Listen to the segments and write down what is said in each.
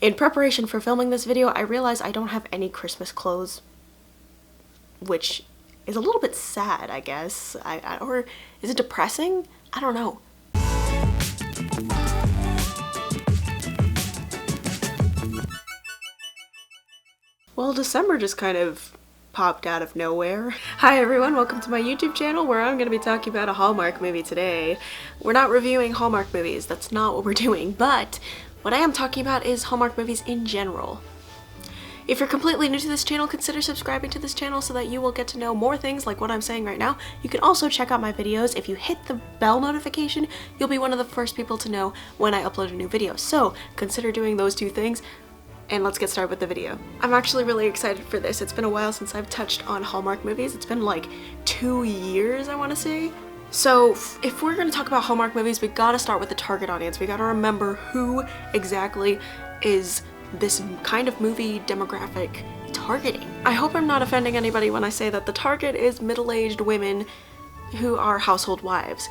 In preparation for filming this video, I realized I don't have any Christmas clothes, which is a little bit sad, I guess. Or is it depressing? I don't know. Well, December just kind of popped out of nowhere. Hi everyone, welcome to my YouTube channel where I'm going to be talking about a Hallmark movie today. We're not reviewing Hallmark movies, that's not what we're doing, but what I am talking about is Hallmark movies in general. If you're completely new to this channel, consider subscribing to this channel so that you will get to know more things like what I'm saying right now. You can also check out my videos. If you hit the bell notification, you'll be one of the first people to know when I upload a new video. So consider doing those two things. And let's get started with the video. I'm actually really excited for this. It's been a while since I've touched on Hallmark movies. It's been like 2 years, I want to say. So if we're going to talk about Hallmark movies, we gotta start with the target audience. We gotta remember who exactly is this kind of movie demographic targeting. I hope I'm not offending anybody when I say that the target is middle-aged women who are household wives.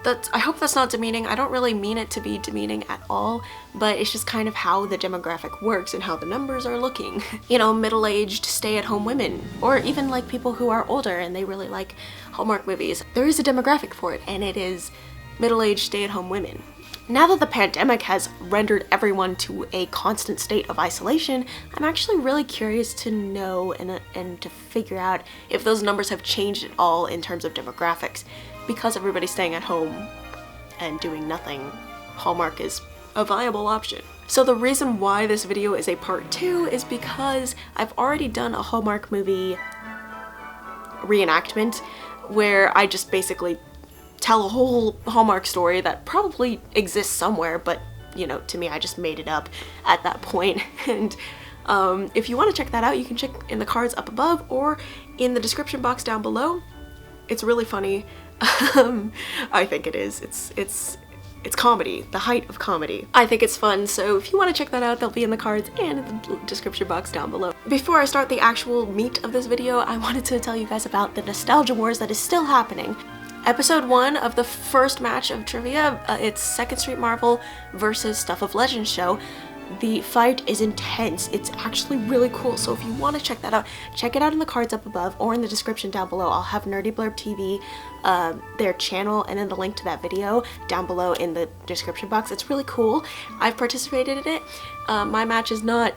I hope that's not demeaning. I don't really mean it to be demeaning at all, but it's just kind of how the demographic works and how the numbers are looking. You know, middle-aged stay-at-home women, or even like people who are older and they really like Hallmark movies. There is a demographic for it, and it is middle-aged stay-at-home women. Now that the pandemic has rendered everyone to a constant state of isolation, I'm actually really curious to know and to figure out if those numbers have changed at all in terms of demographics. Because everybody's staying at home and doing nothing, Hallmark is a viable option. So the reason why this video is a part 2 is because I've already done a Hallmark movie reenactment where I just basically tell a whole Hallmark story that probably exists somewhere, but you know, to me, I just made it up at that point. And if you want to check that out, you can check in the cards up above or in the description box down below. It's really funny. I think it is. It's comedy, the height of comedy. I think it's fun, so if you want to check that out, they'll be in the cards and in the description box down below. Before I start the actual meat of this video, I wanted to tell you guys about the nostalgia wars that is still happening. Episode 1 of the first match of trivia, it's 2nd Street Marvel versus Stuff of Legends show. The fight is intense. It's actually really cool, so if you want to check that out, check it out in the cards up above or in the description down below. I'll have Nerdy Blurb TV, their channel, and then the link to that video down below in the description box. It's really cool. I've participated in it. My match is not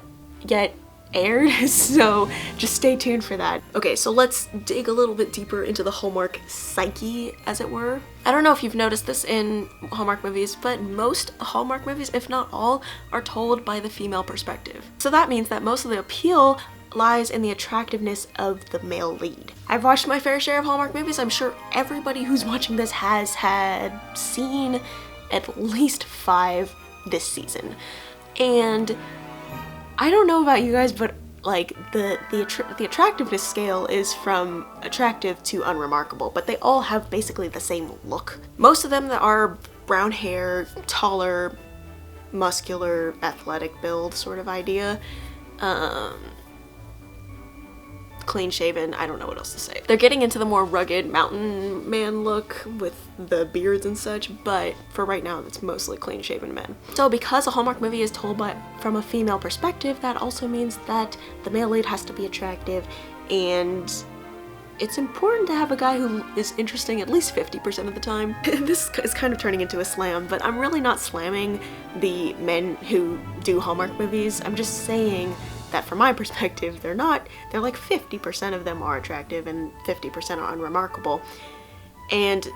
yet aired, so just stay tuned for that. Okay, so let's dig a little bit deeper into the Hallmark psyche, as it were. I don't know if you've noticed this in Hallmark movies, but most Hallmark movies, if not all, are told by the female perspective. So that means that most of the appeal lies in the attractiveness of the male lead. I've watched my fair share of Hallmark movies. I'm sure everybody who's watching this has seen at least 5 this season. And I don't know about you guys, but like the attractiveness scale is from attractive to unremarkable, but they all have basically the same look. Most of them that are brown hair, taller, muscular, athletic build sort of idea. Clean shaven, I don't know what else to say. They're getting into the more rugged mountain man look with the beards and such, but for right now it's mostly clean shaven men. So because a Hallmark movie is told from a female perspective, that also means that the male lead has to be attractive, and it's important to have a guy who is interesting at least 50% of the time. This is kind of turning into a slam, but I'm really not slamming the men who do Hallmark movies. I'm just saying that from my perspective, they're like 50% of them are attractive and 50% are unremarkable. And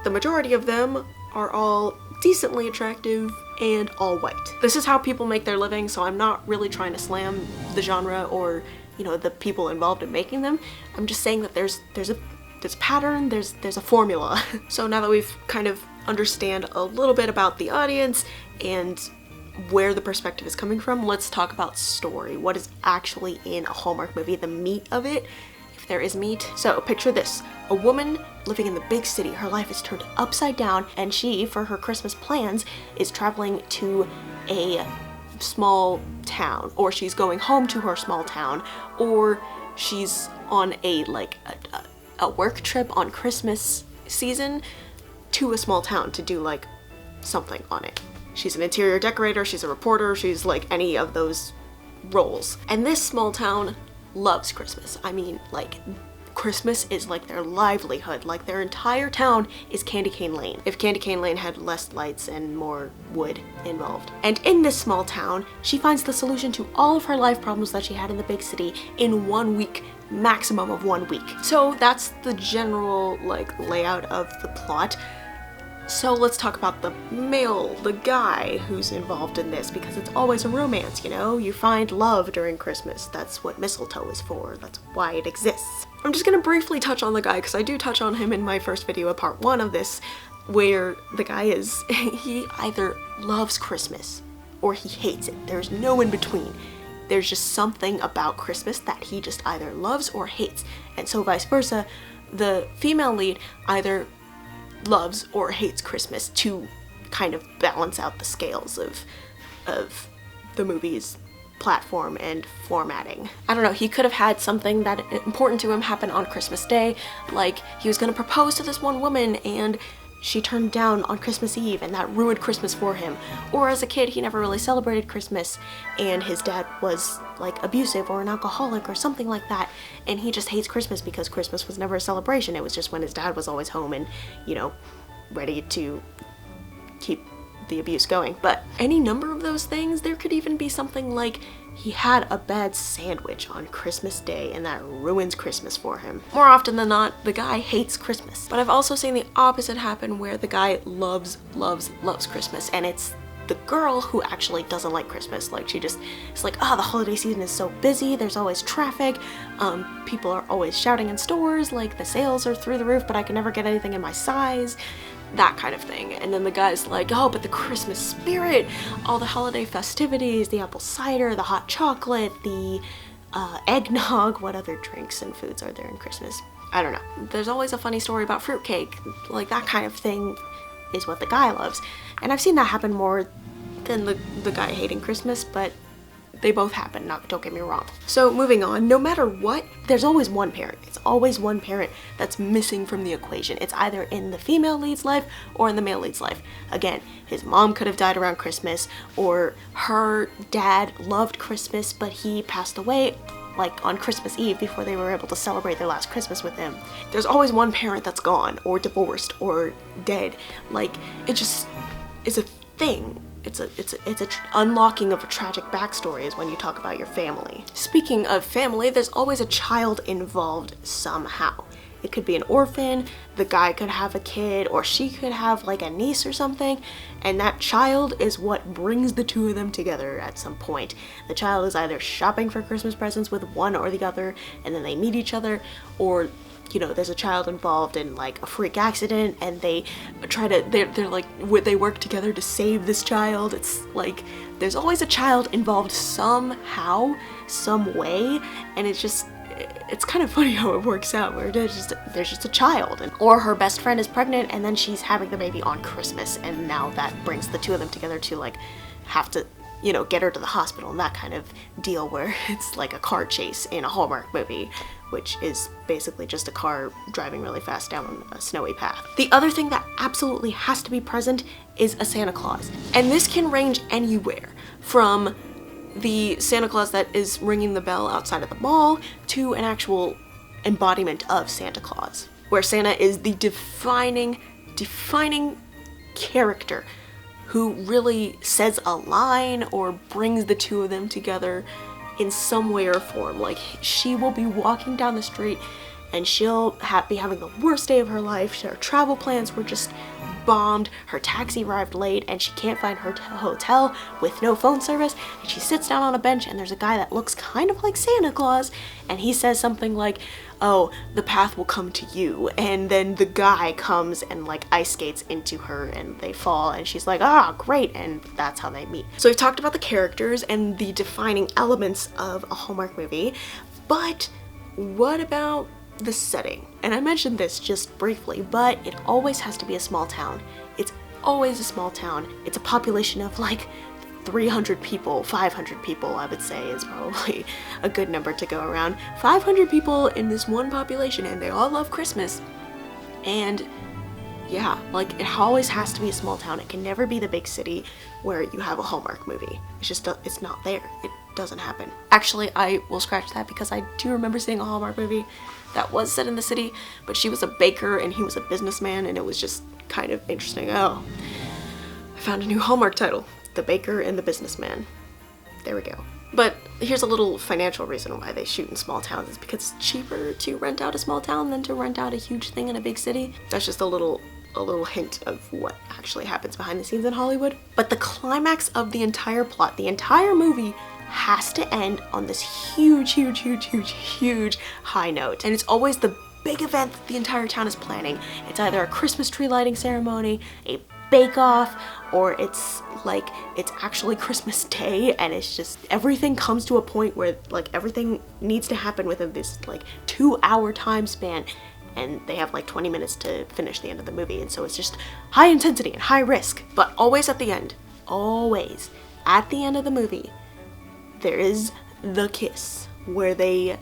the majority of them are all decently attractive and all white. This is how people make their living, so I'm not really trying to slam the genre or, you know, the people involved in making them. I'm just saying that there's a pattern, there's a formula. So now that we've kind of understand a little bit about the audience and where the perspective is coming from, let's talk about story. What is actually in a Hallmark movie, the meat of it, if there is meat. So picture this, a woman living in the big city, her life is turned upside down, and she, for her Christmas plans, is traveling to a small town, or she's going home to her small town, or she's on a work trip on Christmas season to a small town to do like something on it. She's an interior decorator, she's a reporter, she's like any of those roles. And this small town loves Christmas. I mean, like, Christmas is like their livelihood. Like, their entire town is Candy Cane Lane, if Candy Cane Lane had less lights and more wood involved. And in this small town, she finds the solution to all of her life problems that she had in the big city in 1 week, maximum of 1 week. So that's the general, like, layout of the plot. So let's talk about the guy who's involved in this, because it's always a romance, you know? You find love during Christmas. That's what mistletoe is for. That's why it exists. I'm just gonna briefly touch on the guy, because I do touch on him in my first video, a part 1 of this, where the guy is, he either loves Christmas or he hates it. There's no in between. There's just something about Christmas that he just either loves or hates. And so vice versa, the female lead either loves or hates Christmas to kind of balance out the scales of the movie's platform and formatting. I don't know, he could have had something that important to him happen on Christmas Day, like he was gonna propose to this one woman and she turned down on Christmas Eve and that ruined Christmas for him. Or as a kid, he never really celebrated Christmas and his dad was like abusive or an alcoholic or something like that, and he just hates Christmas because Christmas was never a celebration. It was just when his dad was always home and, you know, ready to keep the abuse going. But any number of those things. There could even be something like he had a bad sandwich on Christmas Day and that ruins Christmas for him. More often than not, the guy hates Christmas. But I've also seen the opposite happen, where the guy loves Christmas, and it's the girl who actually doesn't like Christmas. Like, she just, it's like, oh, the holiday season is so busy, there's always traffic, people are always shouting in stores, like the sales are through the roof, but I can never get anything in my size. That kind of thing. And then the guy's like, oh, but the Christmas spirit, all the holiday festivities, the apple cider, the hot chocolate, the eggnog, what other drinks and foods are there in Christmas? I don't know. There's always a funny story about fruitcake, like that kind of thing is what the guy loves. And I've seen that happen more than the guy hating Christmas, but they both happen, don't get me wrong. So moving on, no matter what, there's always one parent. It's always one parent that's missing from the equation. It's either in the female lead's life or in the male lead's life. Again, his mom could have died around Christmas, or her dad loved Christmas, but he passed away like on Christmas Eve before they were able to celebrate their last Christmas with him. There's always one parent that's gone or divorced or dead. Like, it just is a thing. It's a unlocking of a tragic backstory is when you talk about your family. Speaking of family, there's always a child involved somehow. It could be an orphan, the guy could have a kid, or she could have like a niece or something, and that child is what brings the two of them together at some point. The child is either shopping for Christmas presents with one or the other, and then they meet each other, or, you know, there's a child involved in like a freak accident and they try to, they're like, they work together to save this child. It's like, there's always a child involved somehow, some way, and it's kind of funny how it works out, where there's just a child, or her best friend is pregnant and then she's having the baby on Christmas, and now that brings the two of them together to like have to, you know, get her to the hospital, and that kind of deal, where it's like a car chase in a Hallmark movie, which is basically just a car driving really fast down a snowy path. The other thing that absolutely has to be present is a Santa Claus. And this can range anywhere from the Santa Claus that is ringing the bell outside of the mall to an actual embodiment of Santa Claus, where Santa is the defining character who really says a line or brings the two of them together in some way or form. Like, she will be walking down the street and she'll be having the worst day of her life. Her travel plans were just bombed, her taxi arrived late, and she can't find her hotel with no phone service, and she sits down on a bench and there's a guy that looks kind of like Santa Claus, and he says something like, oh, the path will come to you, and then the guy comes and like ice skates into her and they fall, and she's like, ah, great, and that's how they meet. So we've talked about the characters and the defining elements of a Hallmark movie, but what about the setting? And I mentioned this just briefly, but it always has to be a small town. It's always a small town. It's a population of like 300 people, 500 people, I would say is probably a good number to go around. 500 people in this one population, and they all love Christmas. And Yeah, like it always has to be a small town. It can never be the big city where you have a Hallmark movie. It's just, it's not there. It doesn't happen. Actually, I will scratch that because I do remember seeing a Hallmark movie that was set in the city, but she was a baker and he was a businessman, and it was just kind of interesting. Oh, I found a new Hallmark title, The Baker and the Businessman. There we go. But here's a little financial reason why they shoot in small towns. It's because it's cheaper to rent out a small town than to rent out a huge thing in a big city. That's just a little hint of what actually happens behind the scenes in Hollywood. But the climax of the entire plot, the entire movie, has to end on this huge high note. And it's always the big event that the entire town is planning. It's either a Christmas tree lighting ceremony, a bake-off, or it's like, it's actually Christmas Day, and it's just, everything comes to a point where like everything needs to happen within this like 2-hour time span, and they have like 20 minutes to finish the end of the movie, and so it's just high intensity and high risk. But always at the end, always at the end of the movie, there is the kiss, where they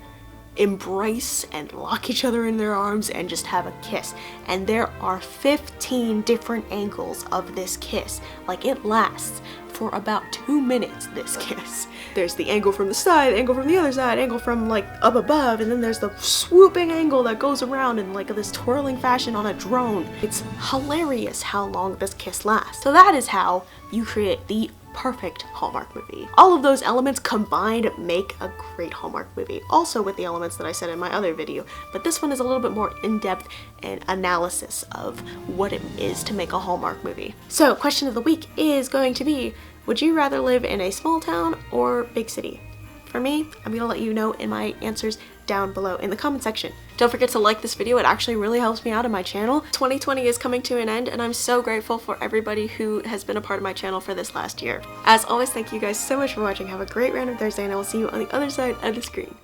embrace and lock each other in their arms and just have a kiss. And there are 15 different angles of this kiss. Like, it lasts for about 2 minutes, this kiss. There's the angle from the side, angle from the other side, angle from like up above, and then there's the swooping angle that goes around in like this twirling fashion on a drone. It's hilarious how long this kiss lasts. So that is how you create the perfect Hallmark movie. All of those elements combined make a great Hallmark movie, also with the elements that I said in my other video, but this one is a little bit more in-depth and analysis of what it is to make a Hallmark movie. So question of the week is going to be, would you rather live in a small town or big city? For me, I'm gonna let you know in my answers down below in the comment section. Don't forget to like this video, it actually really helps me out on my channel. 2020 is coming to an end, and I'm so grateful for everybody who has been a part of my channel for this last year. As always, thank you guys so much for watching. Have a great random Thursday, and I will see you on the other side of the screen.